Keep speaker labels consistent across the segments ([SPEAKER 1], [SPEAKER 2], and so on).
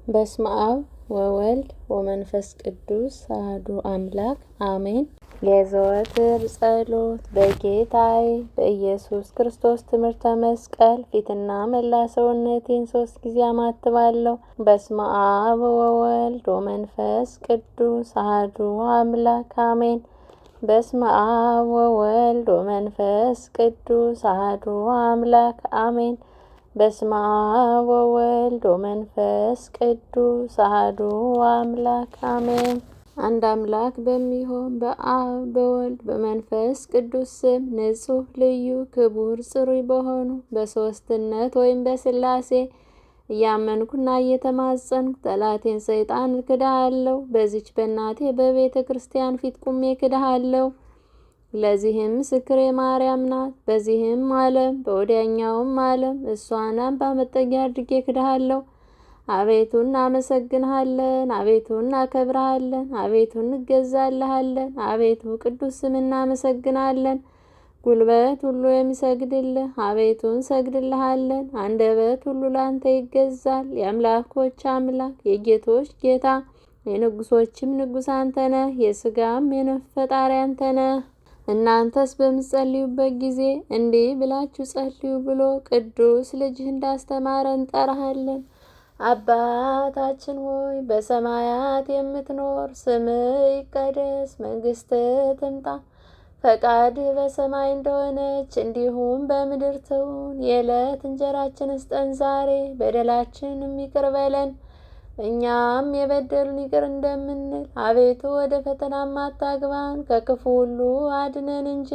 [SPEAKER 1] በስመ አብ ወወልድ ወመንፈስ ቅዱስ አሐዱ አምላክ አሜን። የዘወትር ጸሎት በጌታዬ በኢየሱስ ክርስቶስ ትምህርተ መስቀል ፊትና መላ ሰውነቴን 3 ጊዜ አማትባለሁ። በስመ አብ ወወልድ ወመንፈስ ቅዱስ አሐዱ አምላክ አሜን። በስመ አብ ወወልድ ወመንፈስ ቅዱስ አሐዱ አምላክ አሜን። በስመ አብ ወወልድ ወመንፈስ ቅዱስ አሐዱ አምላክ አሜን። አንድ አምላክ በሚሆን በአብ በወልድ በመንፈስ ቅዱስ ስም ንጹሕ ልዩ ክቡር ጽሩይ በሆኑ በሦስትነት ወይም በሥላሴ እያመንኩና እየተማጸንኩ ጠላቴን ሰይጣን እክድሃለሁ። በዚች በእናቴ በቤተ ክርስቲያን ፊት ቁሜ እክድሃለሁ። ለዚህም ምስክሬ ማርያም ናት። በዚህም ዓለም በወዲያኛውም ዓለም እሷን አምባ መጠጊያ አድርጌ እክድሃለሁ። አቤቱ እናመሰግንሃለን፣ አቤቱ እናከብረሃለን፣ አቤቱ እንገዛልሃለን፣ አቤቱ ቅዱስ ስም እናመሰግናለን። ጉልበት ሁሉ የሚሰግድልህ አቤቱ እንሰግድልሃለን። አንደበት ሁሉ ላንተ ይገዛል። የአምላኮች አምላክ የጌቶች ጌታ የንጉሶችም ንጉሥ አንተ ነህ። የሥጋም የነፍስ ፈጣሪ አንተ ነህ። እናንተስ በምትጸልዩበት ጊዜ እንዲህ ብላችሁ ጸልዩ ብሎ ቅዱስ ልጅህ እንዳስተማረ እንጠራሃለን። አባታችን ሆይ በሰማያት የምትኖር፣ ስምህ ይቀደስ፣ መንግሥትህ ትምጣ፣ ፈቃድህ በሰማይ እንደሆነች እንዲሁም በምድር ትሁን። የዕለት እንጀራችንን ስጠን ዛሬ፣ በደላችንንም ይቅር በለን እኛም የበደሉን ይቅር እንደምንል። አቤቱ ወደ ፈተናም አታግባን፣ ከክፉ ሁሉ አድነን እንጂ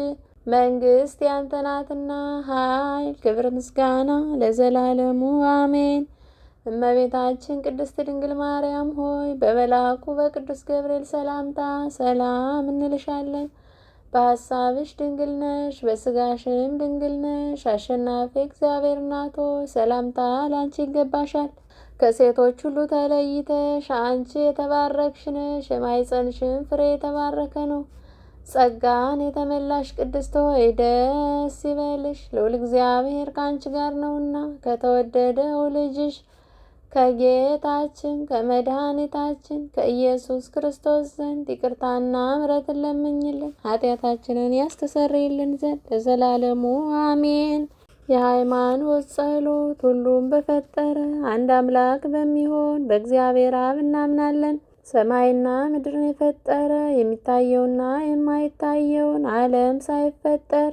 [SPEAKER 1] መንግሥት ያንተ ናትና፣ ኃይል፣ ክብር፣ ምስጋና ለዘላለሙ አሜን። እመቤታችን ቅድስት ድንግል ማርያም ሆይ በመልአኩ በቅዱስ ገብርኤል ሰላምታ ሰላም እንልሻለን። በሐሳብሽ ድንግል ነሽ፣ በሥጋሽም ድንግል ነሽ። አሸናፊ እግዚአብሔር እናት ሆይ ሰላምታ ላንቺ ይገባሻል። ከሴቶች ሁሉ ተለይተሽ አንቺ የተባረክሽ ነሽ፣ የማኅፀንሽም ፍሬ የተባረከ ነው። ጸጋን የተመላሽ ቅድስት ሆይ ደስ ይበልሽ፣ ልዑል እግዚአብሔር ከአንቺ ጋር ነውና ከተወደደው ልጅሽ ከጌታችን ከመድኃኒታችን ከኢየሱስ ክርስቶስ ዘንድ ይቅርታና ምሕረትን ለምኝልን ኃጢአታችንን ያስተሰርይልን ዘንድ ለዘላለሙ አሜን። የሃይማኖት ጸሎት። ሁሉም በፈጠረ አንድ አምላክ በሚሆን በእግዚአብሔር አብ እናምናለን። ሰማይና ምድርን የፈጠረ የሚታየውና የማይታየውን ዓለም ሳይፈጠር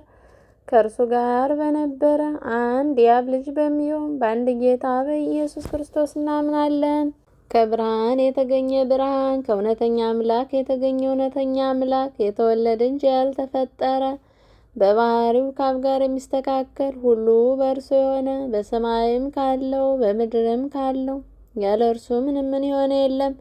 [SPEAKER 1] ከእርሱ ጋር በነበረ አንድ የአብ ልጅ በሚሆን በአንድ ጌታ በኢየሱስ ክርስቶስ እናምናለን። ከብርሃን የተገኘ ብርሃን፣ ከእውነተኛ አምላክ የተገኘ እውነተኛ አምላክ፣ የተወለደ እንጂ ያልተፈጠረ፣ በባህሪው ከአብ ጋር የሚስተካከል፣ ሁሉ በእርሱ የሆነ፣ በሰማይም ካለው በምድርም ካለው ያለ እርሱ ምንም ምን የሆነ የለም።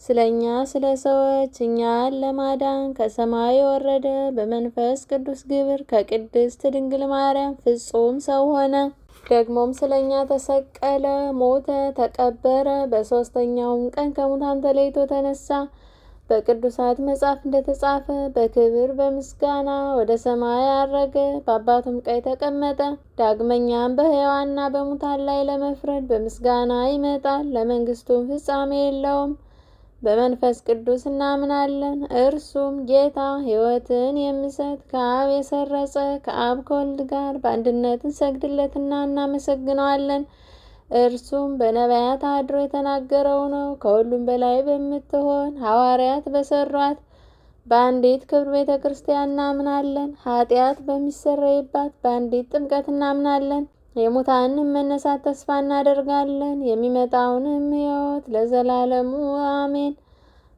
[SPEAKER 1] ስለ እኛ ስለ ሰዎች እኛን ለማዳን ከሰማይ የወረደ በመንፈስ ቅዱስ ግብር ከቅድስት ድንግል ማርያም ፍጹም ሰው ሆነ። ደግሞም ስለ እኛ ተሰቀለ፣ ሞተ፣ ተቀበረ። በሦስተኛውም ቀን ከሙታን ተለይቶ ተነሳ። በቅዱሳት መጽሐፍ እንደተጻፈ በክብር በምስጋና ወደ ሰማይ አረገ፣ በአባቱም ቀኝ ተቀመጠ። ዳግመኛም በሕያዋንና በሙታን ላይ ለመፍረድ በምስጋና ይመጣል። ለመንግሥቱም ፍጻሜ የለውም። በመንፈስ ቅዱስ እናምናለን። እርሱም ጌታ ሕይወትን የሚሰጥ ከአብ የሰረጸ ከአብ ከወልድ ጋር በአንድነት እንሰግድለትና እናመሰግነዋለን። እርሱም በነቢያት አድሮ የተናገረው ነው። ከሁሉም በላይ በምትሆን ሐዋርያት በሰሯት በአንዲት ክብር ቤተ ክርስቲያን እናምናለን። ኃጢአት በሚሰረይባት በአንዲት ጥምቀት እናምናለን። የሙታንም መነሳት ተስፋ እናደርጋለን። የሚመጣውንም ሕይወት ለዘላለሙ አሜን።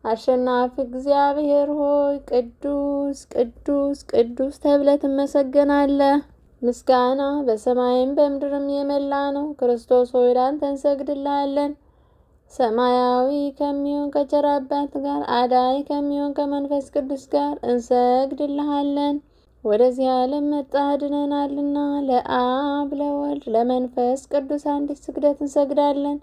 [SPEAKER 1] አሸናፊ እግዚአብሔር ሆይ ቅዱስ ቅዱስ ቅዱስ ተብለህ ትመሰገናለህ። ምስጋና በሰማይም በምድርም የመላ ነው። ክርስቶስ ሆይ ላንተ እንሰግድልሃለን። ሰማያዊ ከሚሆን ከቸር አባት ጋር አዳይ ከሚሆን ከመንፈስ ቅዱስ ጋር እንሰግድልሃለን። ወደዚህ ዓለም መጥተህ አድነናልና ለአብ ለወልድ ለመንፈስ ቅዱስ አንዲት ስግደት እንሰግዳለን።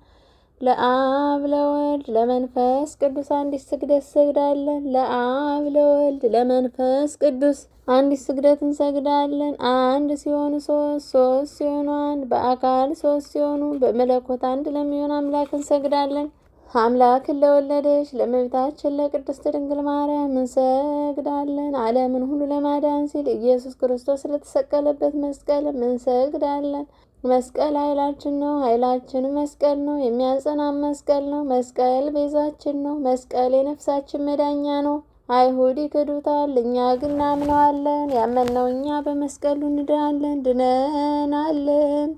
[SPEAKER 1] ለአብ ለወልድ ለመንፈስ ቅዱስ አንዲት ስግደት እንሰግዳለን። ለአብ ለወልድ ለመንፈስ ቅዱስ አንዲት ስግደት እንሰግዳለን። አንድ ሲሆኑ ሶስት፣ ሶስት ሲሆኑ አንድ፣ በአካል ሶስት ሲሆኑ በመለኮት አንድ ለሚሆን አምላክ እንሰግዳለን። አምላክን ለወለደች ለእመቤታችን ለቅድስት ድንግል ማርያም እንሰግዳለን። ዓለምን ሁሉ ለማዳን ሲል ኢየሱስ ክርስቶስ ስለተሰቀለበት መስቀል እንሰግዳለን። መስቀል ኃይላችን ነው። ኃይላችን መስቀል ነው። የሚያጸናን መስቀል ነው። መስቀል ቤዛችን ነው። መስቀል የነፍሳችን መዳኛ ነው። አይሁድ ይክዱታል፣ እኛ ግን እናምነዋለን። ያመንነው እኛ በመስቀሉ እንድናለን፣ ድነናልም።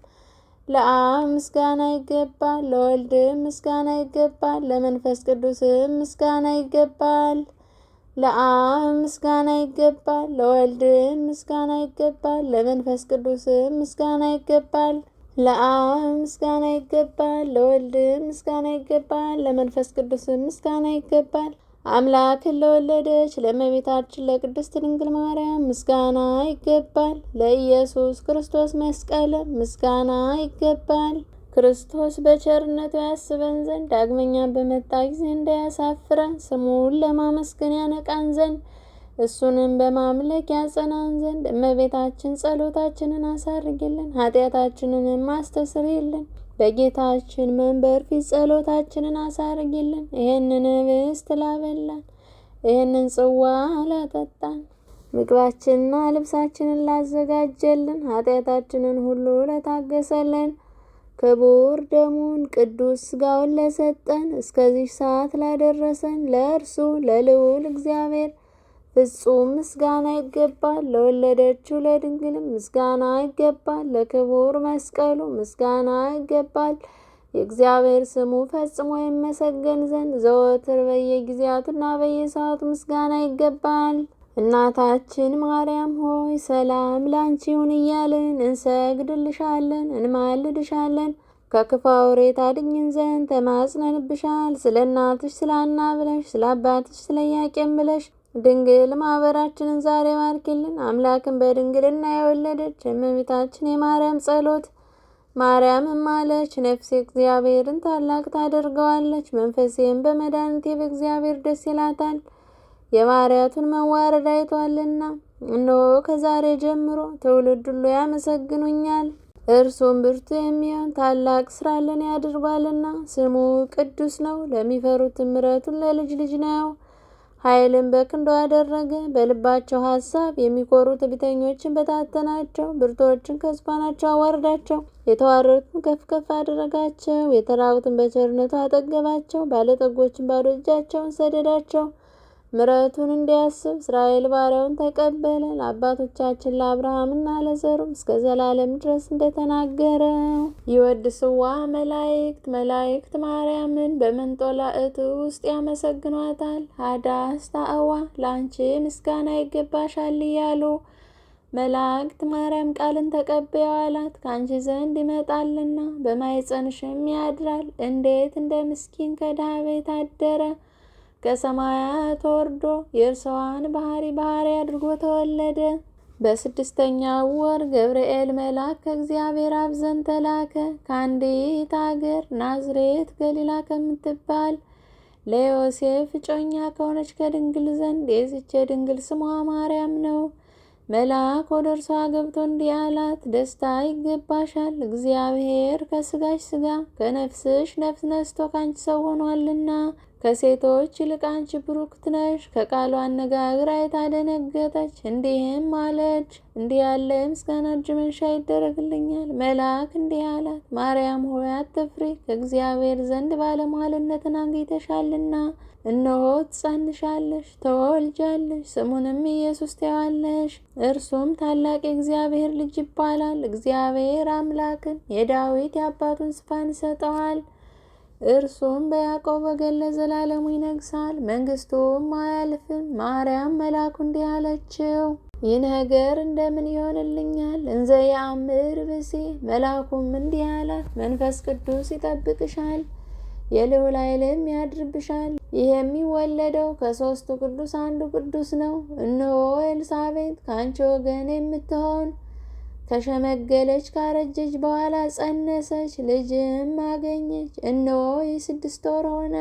[SPEAKER 1] ለአብ ምስጋና ይገባል፣ ለወልድም ምስጋና ይገባል፣ ለመንፈስ ቅዱስም ምስጋና ይገባል። ለአብ ምስጋና ይገባል፣ ለወልድም ምስጋና ይገባል፣ ለመንፈስ ቅዱስም ምስጋና ይገባል። ለአብ ምስጋና ይገባል፣ ለወልድም ምስጋና ይገባል፣ ለመንፈስ ቅዱስም ምስጋና ይገባል። አምላክን ለወለደች ለእመቤታችን ለቅድስት ድንግል ማርያም ምስጋና ይገባል። ለኢየሱስ ክርስቶስ መስቀል ምስጋና ይገባል። ክርስቶስ በቸርነቱ ያስበን ዘንድ ዳግመኛ በመጣ ጊዜ እንዳያሳፍረን ስሙን ለማመስገን ያነቃን ዘንድ እሱንም በማምለክ ያጸናን ዘንድ እመቤታችን ጸሎታችንን አሳርግልን፣ ኃጢአታችንንም አስተስርይልን። በጌታችን መንበር ፊት ጸሎታችንን አሳርግልን። ይህንን ኅብስት ላበላን፣ ይህንን ጽዋ ላጠጣን፣ ምግባችንና ልብሳችንን ላዘጋጀልን፣ ኃጢአታችንን ሁሉ ለታገሰልን፣ ክቡር ደሙን ቅዱስ ሥጋውን ለሰጠን፣ እስከዚህ ሰዓት ላደረሰን ለእርሱ ለልዑል እግዚአብሔር ፍጹም ምስጋና ይገባል። ለወለደችው ለድንግልም ምስጋና ይገባል። ለክቡር መስቀሉ ምስጋና ይገባል። የእግዚአብሔር ስሙ ፈጽሞ ይመሰገን ዘንድ ዘወትር በየጊዜያቱና በየሰዓቱ ምስጋና ይገባል። እናታችን ማርያም ሆይ ሰላም ላንቺ ይሁን እያልን እንሰግድልሻለን፣ እንማልድሻለን። ከክፉ አውሬ ታድኝን ዘንድ ተማጽነንብሻል። ስለ እናትሽ ስለ ሐና ብለሽ፣ ስለ አባትሽ ስለ ኢያቄም ብለሽ ድንግል ማኅበራችንን ዛሬ ባርኪልን። አምላክን በድንግልና የወለደች የእመቤታችን የማርያም ጸሎት ማርያምም አለች፣ ነፍሴ እግዚአብሔርን ታላቅ ታደርገዋለች፣ መንፈሴም በመድኃኒቴ በእግዚአብሔር ደስ ይላታል፣ የባሪያቱን መዋረድ አይቷልና። እነሆ ከዛሬ ጀምሮ ትውልድ ሁሉ ያመሰግኑኛል። እርሱም ብርቱ የሚሆን ታላቅ ሥራ ለእኔ ያድርጓልና። ስሙ ቅዱስ ነው፣ ለሚፈሩትም ምሕረቱን ለልጅ ልጅ ነው። ኃይልን በክንዱ አደረገ፣ በልባቸው ሐሳብ የሚኮሩ ትዕቢተኞችን በታተናቸው። ብርቶችን ከዙፋናቸው አዋረዳቸው፣ የተዋረዱትን ከፍ ከፍ አደረጋቸው። የተራቡትን በቸርነቱ አጠገባቸው፣ ባለጠጎችን ባዶ እጃቸውን ሰደዳቸው። ምሕረቱን እንዲያስብ እስራኤል ባሪያውን ተቀበለ፣ ለአባቶቻችን ለአብርሃምና ለዘሩም እስከ ዘላለም ድረስ እንደተናገረው። ይወድስዋ መላእክት መላእክት ማርያምን በመንጦላዕቱ ውስጥ ያመሰግኗታል። ሀዳስ ታእዋ ለአንቺ ምስጋና ይገባሻል እያሉ መላእክት ማርያም ቃልን ተቀበዩ አላት። ከአንቺ ዘንድ ይመጣልና በማኅፀንሽም ያድራል። እንዴት እንደ ምስኪን ከድሃ ቤት አደረ። ከሰማያት ወርዶ የእርሷን ባህሪ አድርጎ ተወለደ። በስድስተኛው ወር ገብርኤል መልአክ ከእግዚአብሔር አብ ዘንድ ተላከ። ከአንዲት አገር ናዝሬት ገሊላ ከምትባል ለዮሴፍ እጮኛ ከሆነች ከድንግል ዘንድ የዚች የድንግል ስሟ ማርያም ነው። መልአክ ወደ እርሷ ገብቶ እንዲህ አላት፣ ደስታ ይገባሻል፣ እግዚአብሔር ከሥጋሽ ሥጋ ከነፍስሽ ነፍስ ነስቶ ካንቺ ሰው ሆኗልና። ከሴቶች ይልቅ አንቺ ብሩክት ነሽ። ከቃሉ አነጋገር አይታ ደነገጠች፣ እንዲህም አለች፣ እንዲህ ያለ የምስጋና እጅ መንሻ ይደረግልኛል። መልአክ እንዲህ አላት፣ ማርያም ሆይ አትፍሪ፣ ከእግዚአብሔር ዘንድ ባለሟልነትን አግኝተሻልና። እነሆ ትጸንሻለሽ፣ ትወልጃለሽ፣ ስሙንም ኢየሱስ ትዪዋለሽ። እርሱም ታላቅ የእግዚአብሔር ልጅ ይባላል። እግዚአብሔር አምላክን የዳዊት የአባቱን ዙፋን ይሰጠዋል። እርሱም በያዕቆብ ወገን ለዘላለሙ ይነግሣል፣ መንግሥቱም አያልፍም። ማርያም መልአኩ እንዲህ አለችው፣ ይህ ነገር እንደምን ይሆንልኛል? እንዘ ያአምር ብእሲ። መልአኩም እንዲህ አላት፣ መንፈስ ቅዱስ ይጠብቅሻል፣ የልዑል ኃይልም ያድርብሻል። ይህ የሚወለደው ከሦስቱ ቅዱስ አንዱ ቅዱስ ነው። እነሆ ኤልሳቤጥ ከአንቺ ወገን የምትሆን ከሸመገለች ካረጀች በኋላ ጸነሰች፣ ልጅም አገኘች። እነሆ የ6 ወር ሆነ።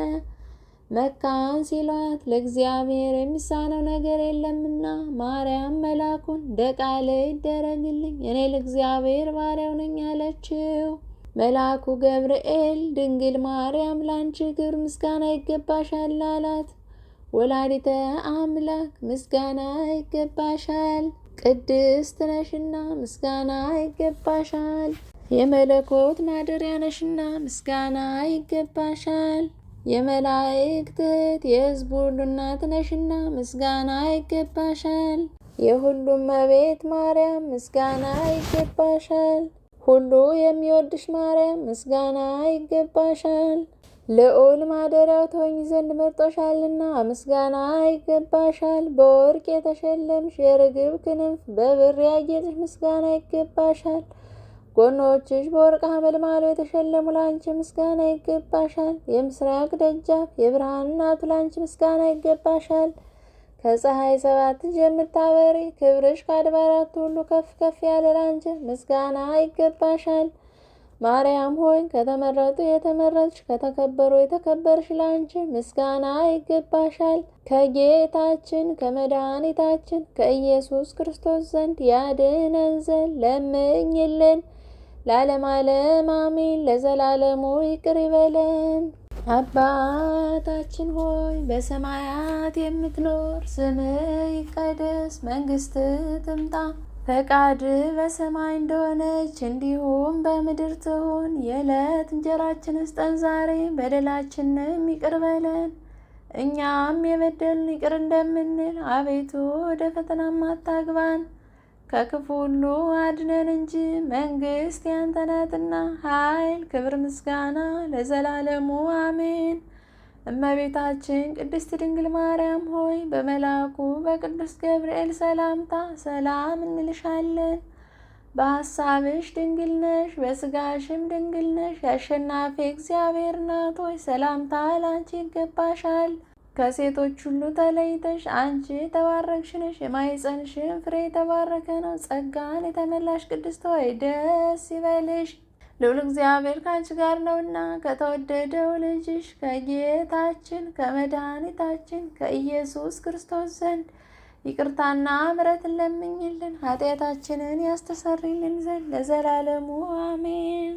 [SPEAKER 1] መካን ሲሏት ለእግዚአብሔር የሚሳነው ነገር የለምና። ማርያም መልአኩን እንደ ቃልህ ይደረግልኝ፣ እኔ ለእግዚአብሔር ባሪያው ነኝ አለችው። መልአኩ ገብርኤል ድንግል ማርያም ላንቺ ክብር ምስጋና ይገባሻል አላት። ወላዲተ አምላክ ምስጋና ይገባሻል፣ ቅድስት ነሽና ምስጋና ይገባሻል። የመለኮት ማደሪያ ነሽና ምስጋና ይገባሻል። የመላእክት እህት የሕዝቡ ሁሉ እናት ነሽና ምስጋና ይገባሻል። የሁሉም እመቤት ማርያም ምስጋና ይገባሻል። ሁሉ የሚወድሽ ማርያም ምስጋና ይገባሻል። ልዑል ማደሪያው ትሆኚ ዘንድ መርጦሻልና ምስጋና ይገባሻል። በወርቅ የተሸለምሽ የርግብ ክንፍ በብር ያጌጥሽ ምስጋና ይገባሻል። ጎኖችሽ በወርቅ ሐመልማሎ የተሸለሙ ላንቺ ምስጋና ይገባሻል። የምስራቅ ደጃፍ የብርሃን እናቱ ላንቺ ምስጋና ይገባሻል። ከፀሐይ 7 እጅ የምታበሪ ክብርሽ ከአድባራት ሁሉ ከፍ ከፍ ያለ ላንቺ ምስጋና ይገባሻል። ማርያም ሆይ ከተመረጡ የተመረጥሽ ከተከበሩ የተከበርሽ ላንቺ ምስጋና ይገባሻል። ከጌታችን ከመድኃኒታችን ከኢየሱስ ክርስቶስ ዘንድ ያድነን ዘንድ ለምኝልን። ለዓለም ዓለም አሜን። ለዘላለሙ ይቅር ይበለን። አባታችን ሆይ በሰማያት የምትኖር፣ ስምህ ይቀደስ፣ መንግስትህ ትምጣ፣ ፈቃድህ በሰማይ እንደሆነች እንዲሁም በምድር ትሁን። የዕለት እንጀራችንን ስጠን ዛሬ፣ በደላችንን ይቅር በለን እኛም የበደሉንን ይቅር እንደምንል፣ አቤቱ ወደ ፈተናም አታግባን ከክፉ ሁሉ አድነን እንጂ መንግስት ያንተ ናትና፣ ኃይል፣ ክብር፣ ምስጋና ለዘላለሙ አሜን። እመቤታችን ቅድስት ድንግል ማርያም ሆይ በመልአኩ በቅዱስ ገብርኤል ሰላምታ ሰላም እንልሻለን። በሐሳብሽ ድንግል ነሽ፣ በስጋሽም ድንግል ነሽ። የአሸናፊ እግዚአብሔር እናት ሆይ ሰላምታ ላንቺ ይገባሻል። ከሴቶች ሁሉ ተለይተሽ አንቺ የተባረክሽ ነሽ፣ የማኅፀንሽም ፍሬ የተባረከ ነው። ጸጋን የተመላሽ ቅድስት ሆይ ደስ ይበልሽ፣ ልዑል እግዚአብሔር ከአንቺ ጋር ነውና ከተወደደው ልጅሽ ከጌታችን ከመድኃኒታችን ከኢየሱስ ክርስቶስ ዘንድ ይቅርታና ምሕረትን ለምኝልን ኃጢአታችንን ያስተሰርይልን ዘንድ ለዘላለሙ አሜን።